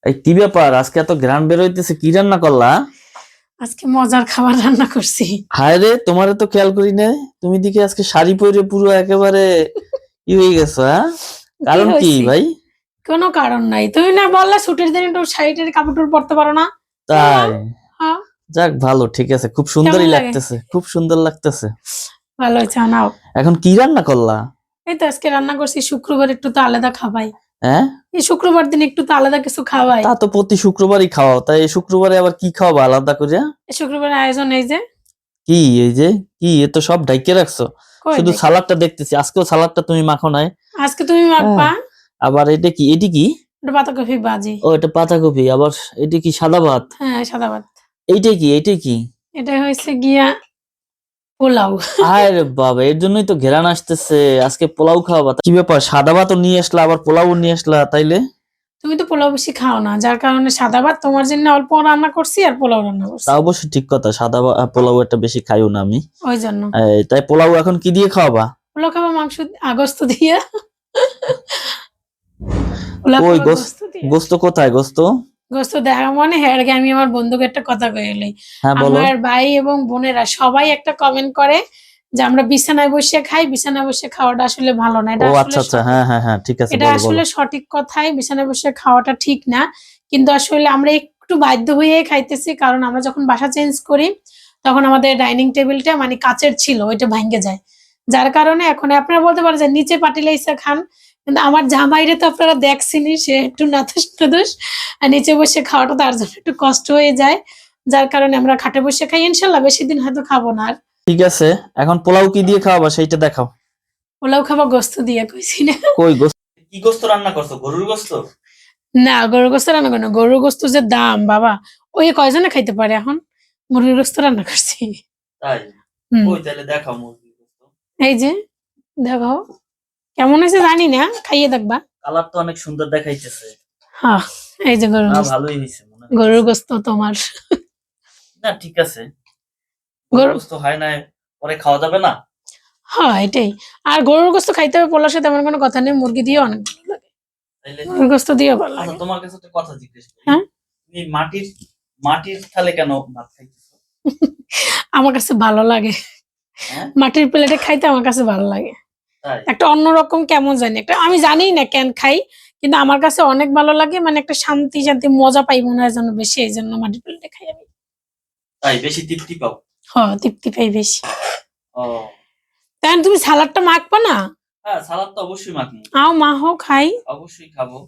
এই কি ব্যাপার, আজকে এত গ্রান বের হইতেছে, কি রান্না করলা? আজকে মজার খাবার রান্না করছি। হায় রে, তোমারে তো খেয়াল করি না। তুমি দিকে আজকে শাড়ি পরে পুরো একেবারে ই হয়ে গেছো, হ্যাঁ? কারণ কি হয়েছে? ভাই? কোনো কারণ নাই, তুমি না বললা ছুটির দিন একটু শাড়িটার কাপড় টাপড় পরতে পারো না? তাই? হ্যাঁ, যাক ভালো, ঠিক আছে, খুব সুন্দরই কেমন লাগে? লাগতেছে, খুব সুন্দর লাগতেছে। ভালো হয়েছে, নাও। এখন কি রান্না করলা? এই তো আজকে রান্না করছি, শুক্রবার একটু তো আলাদা খাবাই। হ্যাঁ, এই শুক্রবার দিন একটু তো আলাদা কিছু খাওয়াই। তা তো প্রতি শুক্রবারই খাওয়াও, তাই এই শুক্রবারে আবার কি খাওয়াবা আলাদা করে? এই শুক্রবারের আয়োজন এই যে। কি এই যে কি, এ তো সব ঢাইকে রাখছো। কই শুধু দেখি। সালাদটা দেখতেছি, আজকেও সালাদটা তুমি মাখো নাই। আজকে তুমি মাখবা। আবার এটা কি, এটি কি? একটু পাতাকপি ভাজি। ও, এটা পাতাকপি। আবার এটি কি, সাদা ভাত? হ্যাঁ, সাদা ভাত। এইটাই কি, এইটাই কি? এটা হয়েছে গিয়া পোলাও। আরে বাবা, এর জন্যই তো ঘেরান আসতেছে। আজকে পোলাও খাওয়াবা? কি ব্যাপার, সাদা ভাতও নিয়ে আসলা আবার পোলাও নিয়ে আসলা তাইলে? তুমি তো পোলাও বেশি খাও না, যার কারণে সাদা ভাত তোমার জন্য অল্প রান্না করছি আর পোলাও রান্না করছি। তা অবশ্য ঠিক কথা, পোলাও একটা বেশি খাইও না আমি। ওই জন্য। তাই পোলাও এখন কি দিয়ে খাওয়াবা? পোলাও খাবো মাংস গোস্ত দিয়ে। পোলাও ওই খাবো গোস্ত দিয়ে। গোস্ত কোথায় গোস্ত? গোস্ত দেখা মানে হ্যাঁ, আগে আমি আমার বন্ধুকে একটা কথা কয়ে এলি। হ্যাঁ বলো। আমার ভাই এবং বোনেরা সবাই একটা কমেন্ট করে যে আমরা বিছানায় বসে খাই, বিছানায় বসে খাওয়াটা আসলে ভালো না। ও আচ্ছা আচ্ছা, হ্যাঁ হ্যাঁ হ্যাঁ, ঠিক আছে, এটা বলো বলো। আসলে সঠিক কথাই, বিছানায় বসে খাওয়াটা ঠিক না। কিন্তু আসলে আমরা একটু বাধ্য হয়ে খাইতেছি, কারণ আমরা যখন বাসা চেঞ্জ করি তখন আমাদের ডাইনিং টেবিলটা মানে কাচের ছিল, ওইটা ভাঙ্গে যায়। যার কারণে এখন আপনারা বলতে পারেন যে নিচে পাটিলাইসা খান, কিন্তু আমার জামাইরে তো আপনারা দেখছেনই, সে একটু নাথুস নাথুস, আর নিচে বসে খাওয়াটা তার জন্য একটু কষ্ট হয়ে যায়। যার কারণে আমরা খাটে বসে খাই, ইনশাল্লাহ বেশি দিন হয়তো খাবো না আর। ঠিক আছে, এখন পোলাও কি দিয়ে খাওয়াবা সেইটা দেখাও। পোলাও খাবো গোস্ত দিয়ে, কইছি না? কই গোস্ত? কি গোস্ত রান্না করছো, গরুর গোস্ত? না, গরুর গোস্ত রান্না করি না। গরুর গোস্ত যে দাম বাবা, ওই কয়জনে খাইতে পারে এখন? মুরগির গোস্ত রান্না করছি। তাই? হুম। কই তাহলে দেখাও মুরগির গোস্ত। এই যে, দেখো কেমন হয়েছে জানি না, খাইয়ে দেখবা। কালার তো অনেক সুন্দর দেখাইতেছে। হ্যাঁ, এই যে গরুর না, গোস্ত। ভালোই হয়েছে মনে হয়। গরুর গোস্ত তোমার। না ঠিক আছে, গরুর গোস্ত হয় না, পরে খাওয়া যাবে না। হ্যাঁ, এটাই। আর গরুর গোস্ত খাইতে হবে পোলার সাথে এমন কোনো কথা নেই, মুরগি দিয়েও অনেক ভালো লাগে। তাইলে গরুর গোস্ত দিয়েও ভালো আচ্ছা, লাগে। তোমার কাছে একটা কথা জিজ্ঞেস করি। হ্যাঁ? তুমি মাটির মাটির থালে কেন ভাত খাইতেছো? আমার কাছে ভালো লাগে। হ্যাঁ, মাটির প্লেটে খাইতে আমার কাছে ভালো লাগে। তাই? একটা অন্যরকম কেমন জানি একটা, আমি জানিই না কেন খাই, কিন্তু আমার কাছে অনেক ভালো লাগে, মানে একটা শান্তি শান্তি মজা পাই মনে হয় যেন বেশি, এই জন্য মাটির প্লেটে খাই আমি। তাই বেশি তৃপ্তি পাও? হ্যাঁ, তৃপ্তি পাই বেশি। ও, তাই তুমি সালাদটা মাখবা না? হ্যাঁ সালাদ তো অবশ্যই মাখবো। আও মাহো খাই। অবশ্যই খাবো।